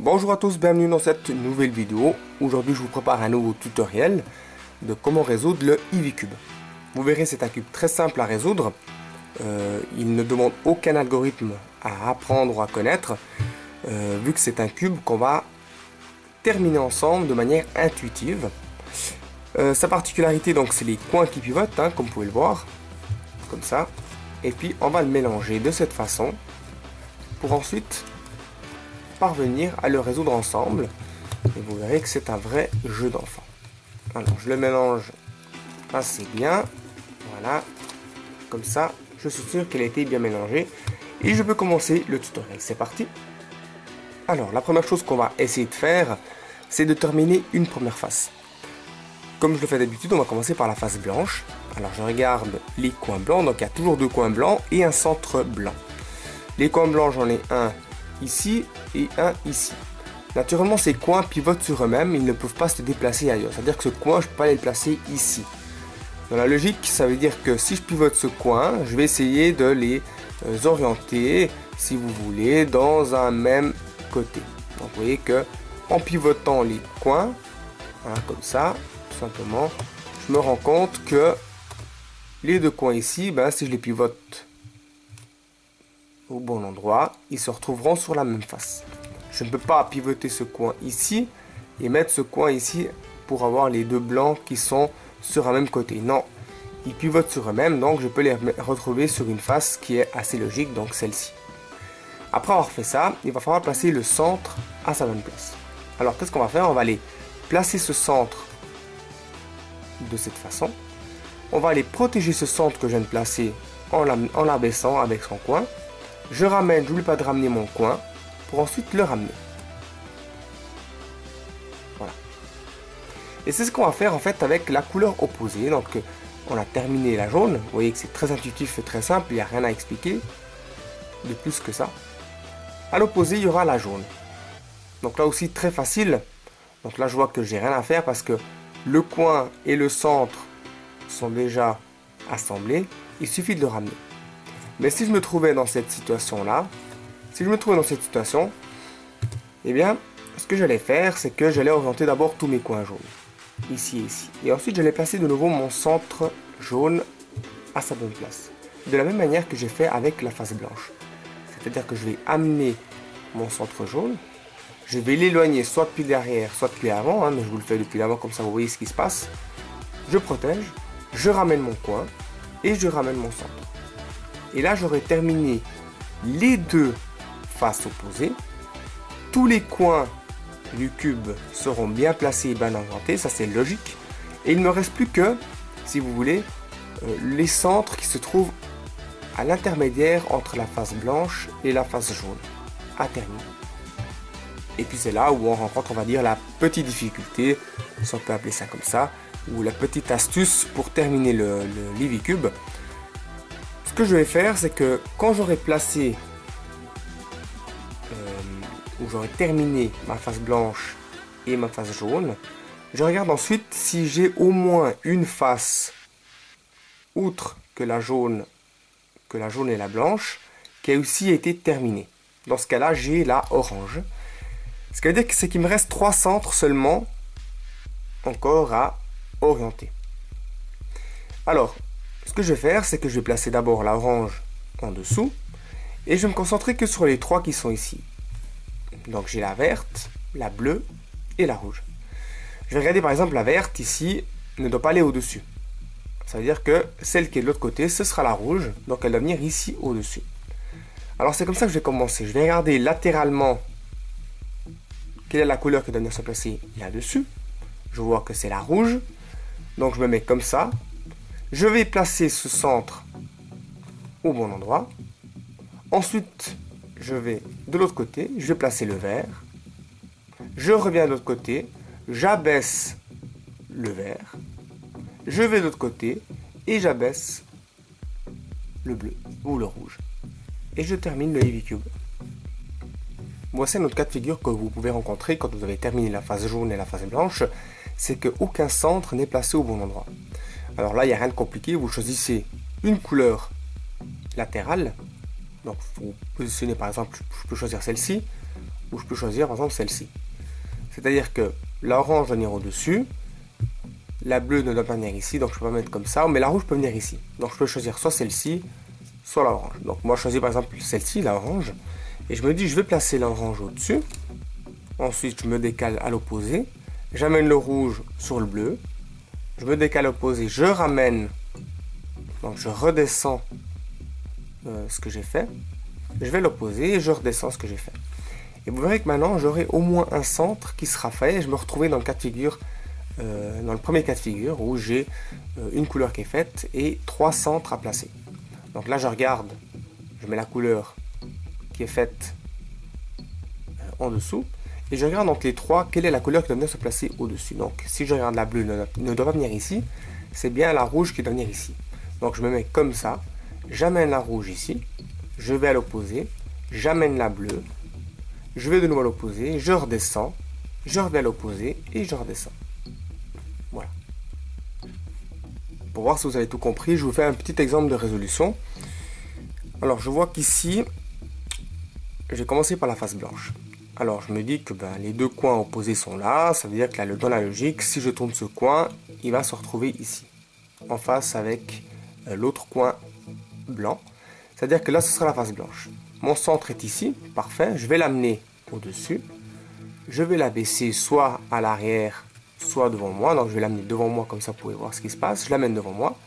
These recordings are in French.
Bonjour à tous, bienvenue dans cette nouvelle vidéo. Aujourd'hui je vous prépare un nouveau tutoriel de comment résoudre le Eevee Cube. Vous verrez, c'est un cube très simple à résoudre. Il ne demande aucun algorithme à apprendre ou à connaître, vu que c'est un cube qu'on va terminer ensemble de manière intuitive. Sa particularité, donc, c'est les coins qui pivotent, hein, comme vous pouvez le voir, comme ça. Et puis on va le mélanger de cette façon pour ensuite parvenir à le résoudre ensemble. Et vous verrez que c'est un vrai jeu d'enfant. Alors je le mélange assez bien, voilà, comme ça je suis sûr qu'elle a été bien mélangée et je peux commencer le tutoriel. C'est parti. Alors la première chose qu'on va essayer de faire, c'est de terminer une première face. Comme je le fais d'habitude, on va commencer par la face blanche. Alors je regarde les coins blancs, donc il y a toujours deux coins blancs et un centre blanc. Les coins blancs, j'en ai un ici et un ici. Naturellement, ces coins pivotent sur eux-mêmes, ils ne peuvent pas se déplacer ailleurs. C'est-à-dire que ce coin, je ne peux pas aller le placer ici. Dans la logique, ça veut dire que si je pivote ce coin, je vais essayer de les orienter, si vous voulez, dans un même côté. Donc vous voyez que en pivotant les coins, hein, comme ça, tout simplement, je me rends compte que les deux coins ici, si je les pivote au bon endroit, ils se retrouveront sur la même face. Je ne peux pas pivoter ce coin ici et mettre ce coin ici pour avoir les deux blancs qui sont sur un même côté. Non, ils pivotent sur eux-mêmes, donc je peux les retrouver sur une face qui est assez logique, donc celle-ci. Après avoir fait ça, il va falloir placer le centre à sa bonne place. Alors qu'est-ce qu'on va faire? On va aller placer ce centre de cette façon. On va aller protéger ce centre que je viens de placer en l'abaissant avec son coin. Je ramène, je n'oublie pas de ramener mon coin pour ensuite le ramener. Voilà. Et c'est ce qu'on va faire en fait avec la couleur opposée. Donc on a terminé la jaune. Vous voyez que c'est très intuitif et très simple. Il n'y a rien à expliquer de plus que ça. À l'opposé, il y aura la jaune. Donc là aussi très facile. Donc là je vois que j'ai rien à faire parce que le coin et le centre sont déjà assemblés. Il suffit de le ramener. Mais si je me trouvais dans cette situation-là, eh bien, ce que j'allais faire, c'est que j'allais orienter d'abord tous mes coins jaunes, ici et ici. Et ensuite, j'allais placer de nouveau mon centre jaune à sa bonne place. De la même manière que j'ai fait avec la face blanche. C'est-à-dire que je vais amener mon centre jaune, je vais l'éloigner soit depuis derrière, soit depuis avant, hein, mais je vous le fais depuis l'avant, comme ça vous voyez ce qui se passe. Je protège, je ramène mon coin et je ramène mon centre. Et là, j'aurai terminé les deux faces opposées. Tous les coins du cube seront bien placés et bien orientés. Ça, c'est logique. Et il ne me reste plus que, si vous voulez, les centres qui se trouvent à l'intermédiaire entre la face blanche et la face jaune. À terminer. Et puis, c'est là où on rencontre, on va dire, la petite difficulté, si on peut appeler ça comme ça, ou la petite astuce pour terminer le Eevee Cube. Ce que je vais faire, c'est que quand j'aurai placé ou j'aurai terminé ma face blanche et ma face jaune, je regarde ensuite si j'ai au moins une face, outre que la jaune et la blanche, qui a aussi été terminée. Dans ce cas-là, j'ai la orange. Ce qui veut dire que c'est qu'il me reste 3 centres seulement encore à orienter. Alors, ce que je vais faire, c'est que je vais placer d'abord l'orange en dessous et je vais me concentrer que sur les 3 qui sont ici. Donc j'ai la verte, la bleue et la rouge. Je vais regarder par exemple la verte ici ne doit pas aller au-dessus. Ça veut dire que celle qui est de l'autre côté, ce sera la rouge, donc elle doit venir ici au-dessus. Alors c'est comme ça que je vais commencer. Je vais regarder latéralement quelle est la couleur qui doit venir se placer là-dessus. Je vois que c'est la rouge, donc je me mets comme ça. Je vais placer ce centre au bon endroit. Ensuite, je vais de l'autre côté. Je vais placer le vert. Je reviens de l'autre côté. J'abaisse le vert. Je vais de l'autre côté et j'abaisse le bleu ou le rouge. Et je termine le Eevee Cube. Voici notre cas de figure que vous pouvez rencontrer quand vous avez terminé la face jaune et la face blanche. C'est qu'aucun centre n'est placé au bon endroit. Alors là, il n'y a rien de compliqué. Vous choisissez une couleur latérale. Donc, vous positionnez par exemple, je peux choisir celle-ci. où je peux choisir par exemple celle-ci. C'est-à-dire que l'orange doit venir au-dessus, la bleue ne doit pas venir ici, donc je peux pas mettre comme ça, mais la rouge peut venir ici. Donc je peux choisir soit celle-ci, soit l'orange. Donc moi je choisis par exemple celle-ci, l'orange, et je me dis je vais placer l'orange au-dessus. Ensuite je me décale à l'opposé, j'amène le rouge sur le bleu, je me décale à l'opposé, je ramène, donc je redescends ce que j'ai fait, je vais l'opposer et je redescends ce que j'ai fait. Et vous verrez que maintenant j'aurai au moins un centre qui sera fait et je me retrouverai dans le cas de figure, dans le premier cas de figure où j'ai une couleur qui est faite et 3 centres à placer. Donc là je regarde, je mets la couleur qui est faite en dessous et je regarde entre les trois quelle est la couleur qui doit venir se placer au-dessus. Donc si je regarde la bleue ne doit pas venir ici, c'est bien la rouge qui doit venir ici. Donc je me mets comme ça, j'amène la rouge ici, je vais à l'opposé, j'amène la bleue, je vais de nouveau à l'opposé, je redescends, je reviens à l'opposé et je redescends. Voilà. Pour voir si vous avez tout compris, je vous fais un petit exemple de résolution. Alors je vois qu'ici, j'ai commencé par la face blanche. Alors je me dis que les deux coins opposés sont là, ça veut dire que dans la logique, si je tourne ce coin, il va se retrouver ici, en face avec l'autre coin blanc. C'est-à-dire que là, ce sera la face blanche. Mon centre est ici, parfait. Je vais l'amener au-dessus. Je vais la baisser soit à l'arrière, soit devant moi. Donc je vais l'amener devant moi, comme ça vous pouvez voir ce qui se passe. Je l'amène devant moi.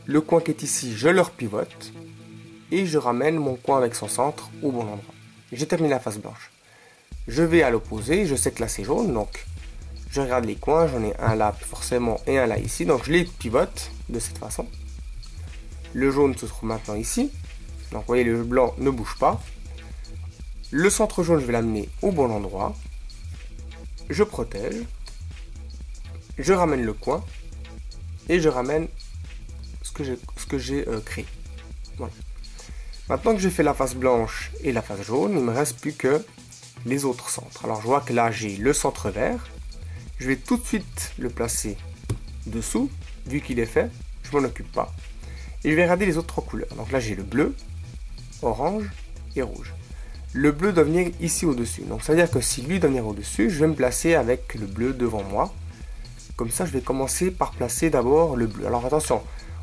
Le coin qui est ici, je le repivote. Et je ramène mon coin avec son centre au bon endroit. J'ai terminé la face blanche. Je vais à l'opposé. Je sais que là, c'est jaune. Donc je regarde les coins. J'en ai un là, forcément, et un là, ici. Donc je les pivote de cette façon. Le jaune se trouve maintenant ici. Donc vous voyez, le blanc ne bouge pas. Le centre jaune, je vais l'amener au bon endroit. Je protège. Je ramène le coin. Et je ramène ce que j'ai créé. Voilà. Maintenant que j'ai fait la face blanche et la face jaune, il ne me reste plus que les autres centres. Alors je vois que là, j'ai le centre vert. Je vais tout de suite le placer dessous. Vu qu'il est fait, je ne m'en occupe pas. Et je vais regarder les autres trois couleurs. Donc là, j'ai le bleu, orange et rouge. Le bleu doit venir ici au-dessus. Donc ça veut dire que si lui doit venir au-dessus, je vais me placer avec le bleu devant moi. Comme ça, je vais commencer par placer d'abord le bleu. Alors attention,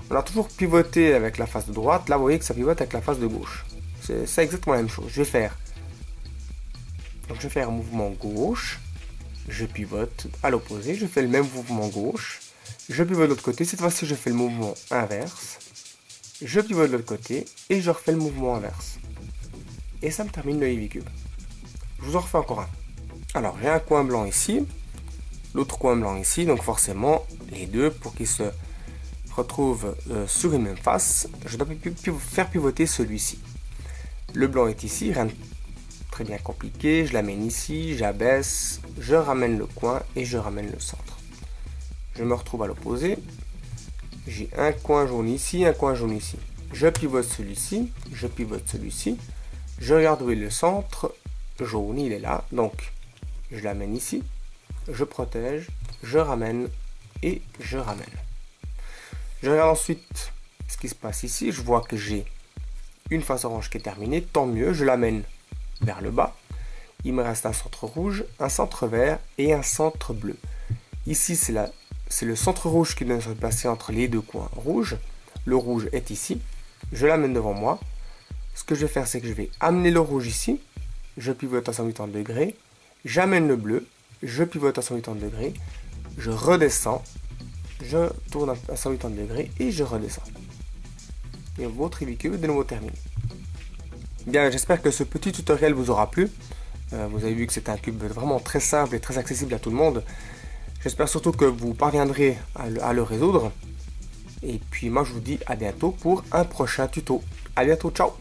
on a toujours pivoté avec la face de droite. Là, vous voyez que ça pivote avec la face de gauche. C'est exactement la même chose. Je vais faire un mouvement gauche. Je pivote à l'opposé. Je fais le même mouvement gauche. Je pivote de l'autre côté. Cette fois-ci, je fais le mouvement inverse. Je pivote de l'autre côté et je refais le mouvement inverse. Et ça me termine le Eevee Cube. Je vous en refais encore un. Alors j'ai un coin blanc ici, l'autre coin blanc ici, donc forcément les deux, pour qu'ils se retrouvent sur une même face, je dois faire pivoter celui-ci. Le blanc est ici, rien de très bien compliqué, je l'amène ici, j'abaisse, je ramène le coin et je ramène le centre. Je me retrouve à l'opposé. J'ai un coin jaune ici, un coin jaune ici. Je pivote celui-ci, je pivote celui-ci. Je regarde où est le centre jaune, il est là. Donc, je l'amène ici. Je protège, je ramène et je ramène. Je regarde ensuite ce qui se passe ici. Je vois que j'ai une face orange qui est terminée. Tant mieux, je l'amène vers le bas. Il me reste un centre rouge, un centre vert et un centre bleu. Ici, c'est le centre rouge qui doit se placer entre les deux coins rouges. Le rouge est ici. Je l'amène devant moi. Ce que je vais faire, c'est que je vais amener le rouge ici. Je pivote à 180 degrés. J'amène le bleu. Je pivote à 180 degrés. Je redescends. Je tourne à 180 degrés et je redescends. Et votre Eevee Cube est de nouveau terminé. Bien, j'espère que ce petit tutoriel vous aura plu. Vous avez vu que c'est un cube vraiment très simple et très accessible à tout le monde. J'espère surtout que vous parviendrez à le résoudre. Et puis moi je vous dis à bientôt pour un prochain tuto. À bientôt, ciao!